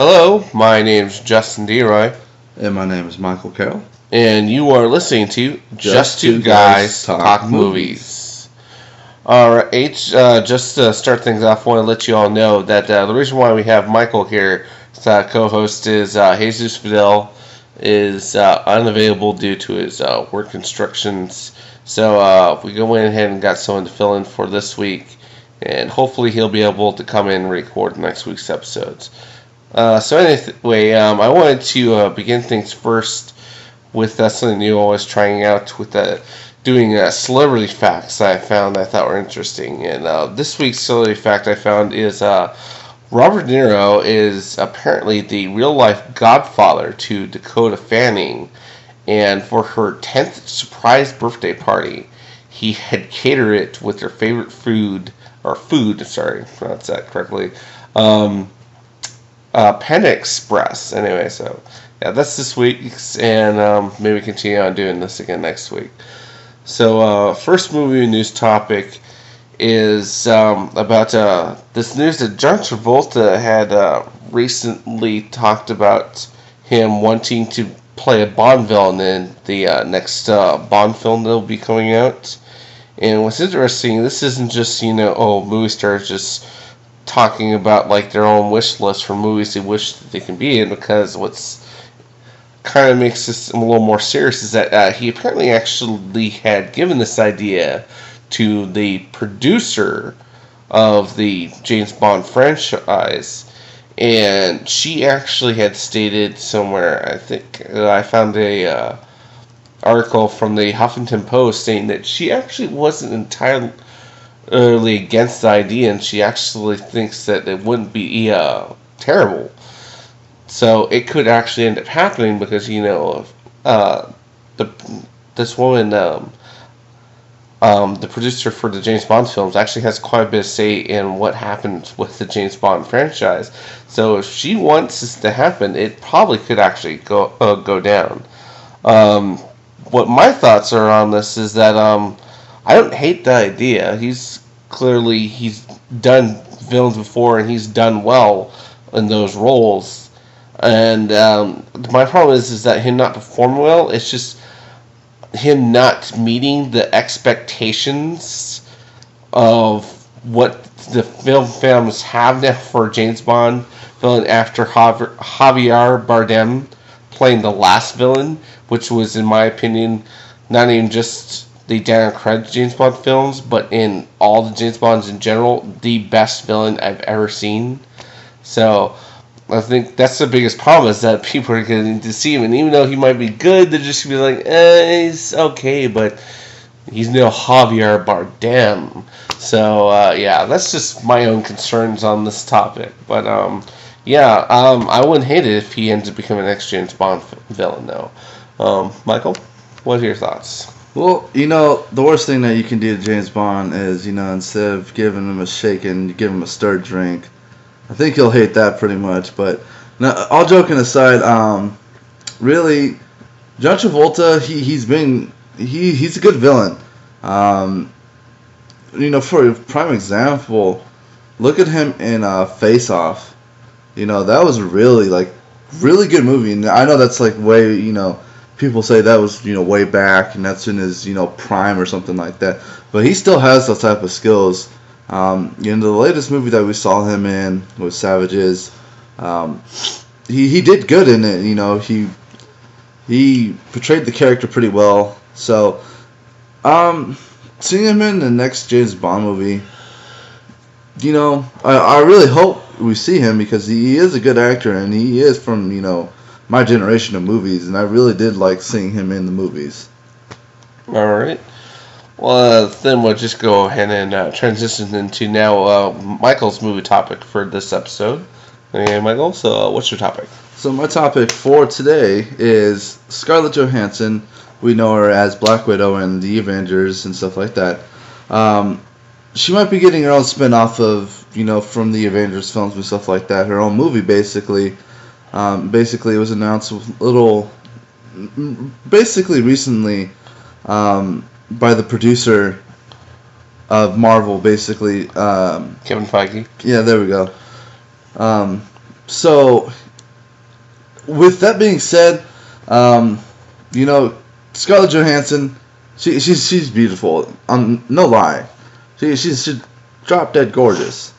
Hello, my name's Justin DeRoy, And my name is Micheal Carroll. and you are listening to Just Two Guys Talk Movies. Alright, just to start things off, I want to let you all know that the reason why we have Michael here as co-host is Jesus Fidel is unavailable due to his work instructions. So we go in ahead and got someone to fill in for this week, and hopefully he'll be able to come in and record next week's episodes. So anyway, I wanted to begin things first with something new I was trying out with doing celebrity facts I found I thought were interesting. And this week's celebrity fact I found is Robert De Niro is apparently the real-life godfather to Dakota Fanning. And for her 10th surprise birthday party, he had catered it with her favorite food, pronounce that correctly, Panda Express. Anyway, so yeah, that's this week's, and maybe continue on doing this again next week. So first movie news topic is about this news that John Travolta had recently talked about him wanting to play a Bond villain in the next Bond film that will be coming out. And what's interesting, this isn't just, movie stars just talking about like their own wish list for movies they wish that they can be in, because what's kind of makes this a little more serious is that he apparently actually had given this idea to the producer of the James Bond franchise, and she actually had stated somewhere, I think I found a article from the Huffington Post saying that she actually wasn't entirely against the idea, and she actually thinks that it wouldn't be terrible. So it could actually end up happening because this woman, the producer for the James Bond films, actually has quite a bit of say in what happens with the James Bond franchise. So if she wants this to happen, it probably could actually go down. What my thoughts are on this is that I don't hate the idea. He's done villains before, and he's done well in those roles. And my problem is that him not performing well, it's just him not meeting the expectations of what the film fans have now for James Bond villain after Javier Bardem playing the last villain, which was, in my opinion, not even just the Daniel Craig James Bond films, but in all the James Bonds in general, the best villain I've ever seen. So I think that's the biggest problem, is that people are getting to see him, and even though he might be good, they're just going to be like, he's okay, but he's no Javier Bardem. So yeah, that's just my own concerns on this topic. But I wouldn't hate it if he ends up becoming the next James Bond villain, though. Michael, what are your thoughts? Well, the worst thing that you can do to James Bond is, instead of giving him a shake and give him a stir drink. I think he'll hate that pretty much. But no, all joking aside, really, John Travolta, he's a good villain. For a prime example, look at him in Face Off. That was really good movie. And I know that's like way, people say that was, way back, and that's in his, prime or something like that. But he still has those type of skills. The latest movie that we saw him in was Savages. He did good in it. He portrayed the character pretty well. So, seeing him in the next James Bond movie, I really hope we see him, because he is a good actor, and he is from, my generation of movies, and I really did like seeing him in the movies. Alright. Well, then we'll just go ahead and transition into now Michael's movie topic for this episode. Okay, Michael, so what's your topic? So my topic for today is Scarlett Johansson. We know her as Black Widow in the Avengers and stuff like that. She might be getting her own spin-off of, from the Avengers films and stuff like that. Her own movie, basically. Basically, it was announced recently by the producer of Marvel, basically. Kevin Feige. Yeah, there we go. So with that being said, you know, Scarlett Johansson, she's beautiful. No lie, she's drop dead gorgeous.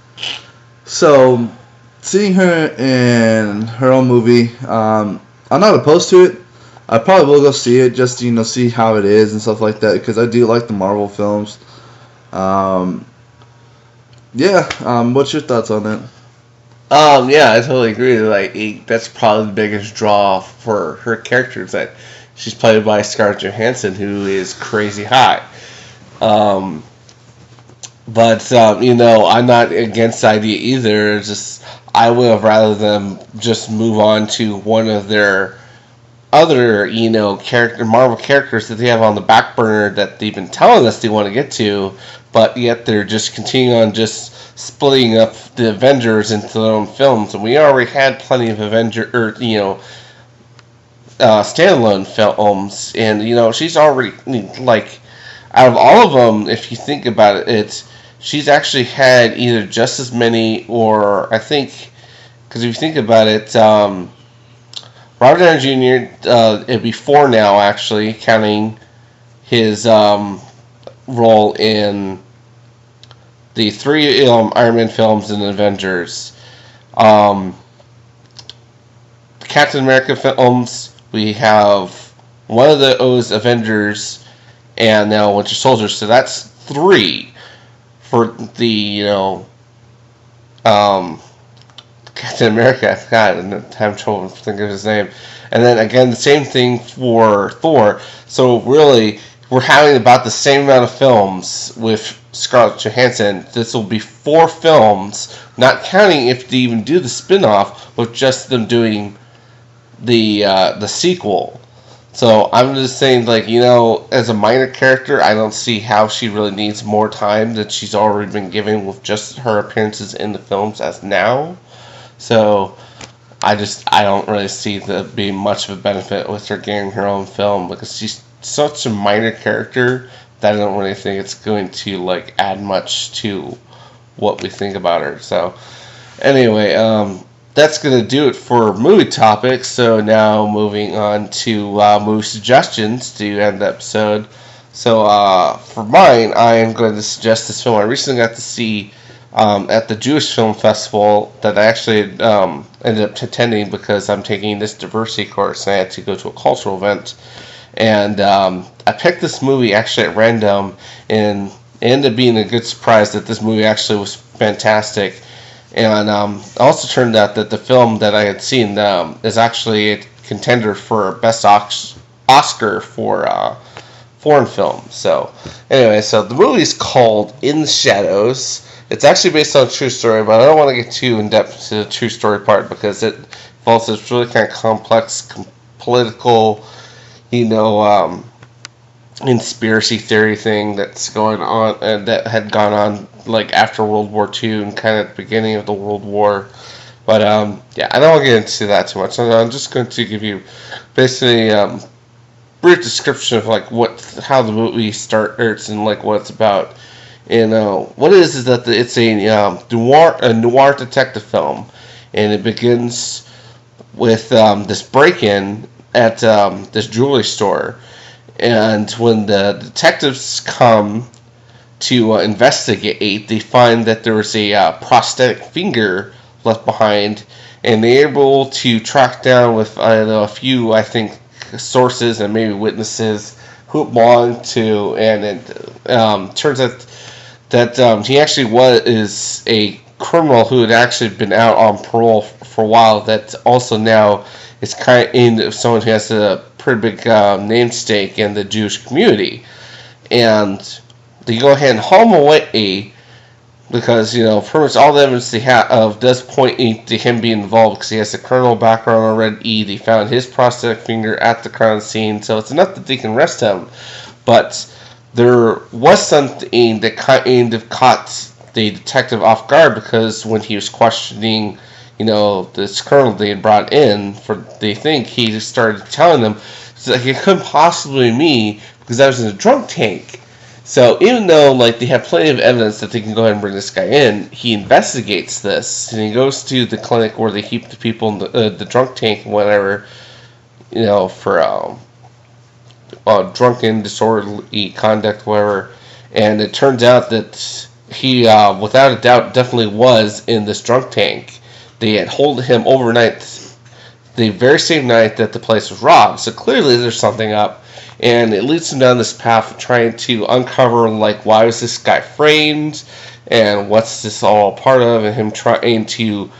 So, seeing her in her own movie, I'm not opposed to it. I probably will go see it just to, see how it is and stuff like that, because I do like the Marvel films. What's your thoughts on that? Yeah, I totally agree. Like, that's probably the biggest draw for her character is that she's played by Scarlett Johansson, who is crazy hot. But I'm not against the idea either. It's just I would have rather them just move on to one of their other, Marvel characters that they have on the back burner that they've been telling us they want to get to, but yet they're just continuing on just splitting up the Avengers into their own films. And we already had plenty of standalone films, and she's already like out of all of them. If you think about it, she's actually had either just as many, or I think, because if you think about it, Robert Downey Jr. It'd be 4 now, actually, counting his role in the 3 Iron Man films and Avengers. Captain America films, we have one of those Avengers, and now Winter Soldier, so that's 3 for the Captain America. God, I'm having trouble thinking of his name. And then again, the same thing for Thor. So really, we're having about the same amount of films with Scarlett Johansson. This will be 4 films, not counting if they even do the spin-off, with just them doing the sequel. So I'm just saying, as a minor character, I don't see how she really needs more time that she's already been given with just her appearances in the films as now. So I don't really see there being much of a benefit with her getting her own film, because she's such a minor character that I don't really think it's going to add much to what we think about her. So anyway, that's going to do it for movie topics. So now moving on to movie suggestions to end the episode. So for mine, I am going to suggest this film I recently got to see at the Jewish Film Festival that I actually ended up attending because I'm taking this diversity course and I had to go to a cultural event. And I picked this movie actually at random, and it ended up being a good surprise that this movie actually was fantastic. And also turned out that the film that I had seen is actually a contender for Best Oscar for foreign film. So anyway, so the movie is called In the Shadows. It's actually based on a true story, but I don't want to get too in-depth to the true story part because it involves this really kind of complex political, conspiracy theory thing that's going on, and that had gone on after World War II and kind of at the beginning of the World War. But I don't want to get into that too much. I'm just going to give you basically brief description of how the movie starts and what it's about. And what it is that it's a noir detective film, and it begins with this break-in at this jewelry store. And when the detectives come to investigate, they find that there was a prosthetic finger left behind, and they're able to track down with a few, I think, sources and maybe witnesses who it belonged to, and it turns out that he actually is a criminal who had actually been out on parole for a while, that also now is kind of someone who has a pretty big namesake in the Jewish community. And they go ahead and haul him away because, pretty much all the evidence they have does point to him being involved, because he has a criminal background already. They found his prosthetic finger at the crime scene, so it's enough that they can arrest him. But there was something that kind of caught the detective off guard, because when he was questioning, this colonel they had brought in for the thing, he just started telling them that it couldn't possibly be me because I was in a drunk tank. So even though like they have plenty of evidence that they can go ahead and bring this guy in, he investigates this and he goes to the clinic where they keep the people in the drunk tank, whatever, for drunken, disorderly conduct, whatever. And it turns out that he, without a doubt, definitely was in this drunk tank. They had held him overnight, the very same night that the place was robbed. So clearly there's something up. And it leads him down this path of trying to uncover, like, why was this guy framed? And what's this all part of? And him trying to,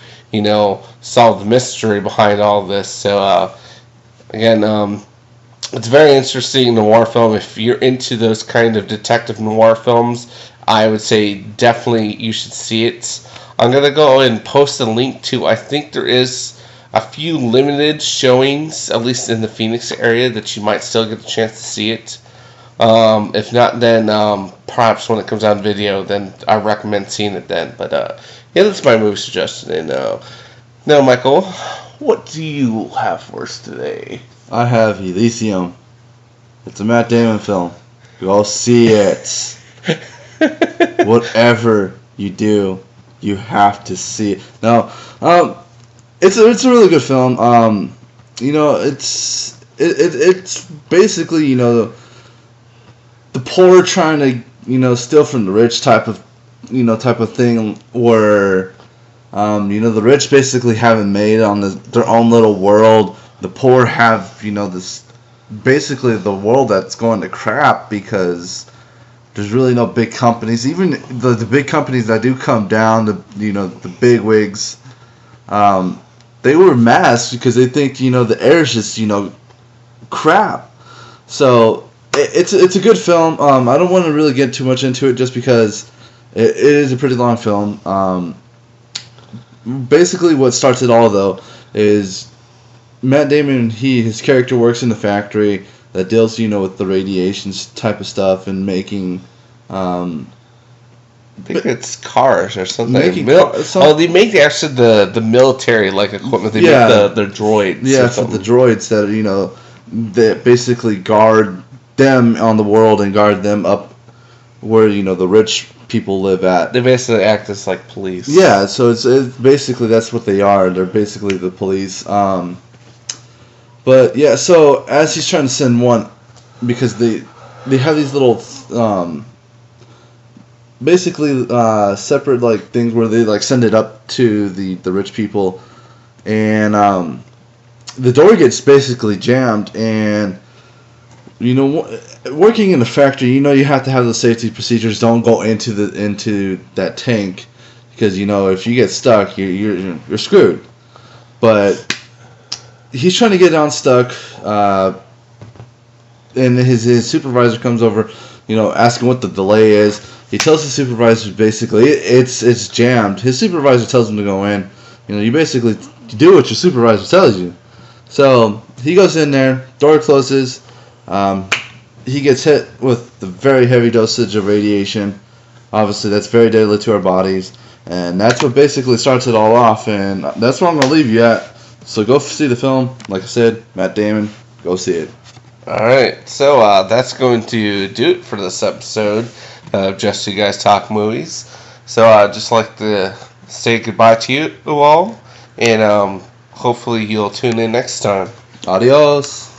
solve the mystery behind all of this. So, again, it's a very interesting noir film. If you're into those kind of detective noir films, I would say definitely you should see it. I'm going to go and post a link to, I think there is a few limited showings, at least in the Phoenix area, that you might still get a chance to see it. If not, then perhaps when it comes out on video, then I recommend seeing it then. But yeah, that's my movie suggestion. And now, Michael, what do you have for us today? I have Elysium. It's a Matt Damon film. Go see it. Whatever you do, you have to see it. Now, it's a really good film. It's basically the poor trying to steal from the rich type of thing, where the rich basically have it made on their own little world. The poor have this basically the world that's going to crap because there's really no big companies. Even the big companies that do come down, the big wigs, they wear masks because they think the air is just crap. So it's a good film. I don't want to really get too much into it just because it is a pretty long film. Basically, what starts it all though is Matt Damon. His character works in the factory that deals with the radiation type of stuff and making. I think it's cars or something. They make actually the military equipment. They make the droids. Yeah, so the droids that that basically guard them on the world and guard them up where the rich people live at. They basically act as like police. Yeah, so it's basically that's what they are. They're basically the police. But yeah, so as he's trying to send one, because they have these little basically separate things where they send it up to the rich people, and the door gets basically jammed, and working in a factory, you have to have the safety procedures. Don't go into that tank because if you get stuck, you're screwed. But he's trying to get unstuck, and his supervisor comes over, asking what the delay is. He tells the supervisor basically it's jammed. His supervisor tells him to go in. You basically do what your supervisor tells you. So he goes in there, door closes. He gets hit with the very heavy dosage of radiation. Obviously, that's very deadly to our bodies. And that's what basically starts it all off. And that's where I'm going to leave you at. So go see the film. Like I said, Matt Damon, go see it. Alright, so that's going to do it for this episode of Just You Guys Talk Movies. So I'd just like to say goodbye to you all. And hopefully you'll tune in next time. Adios.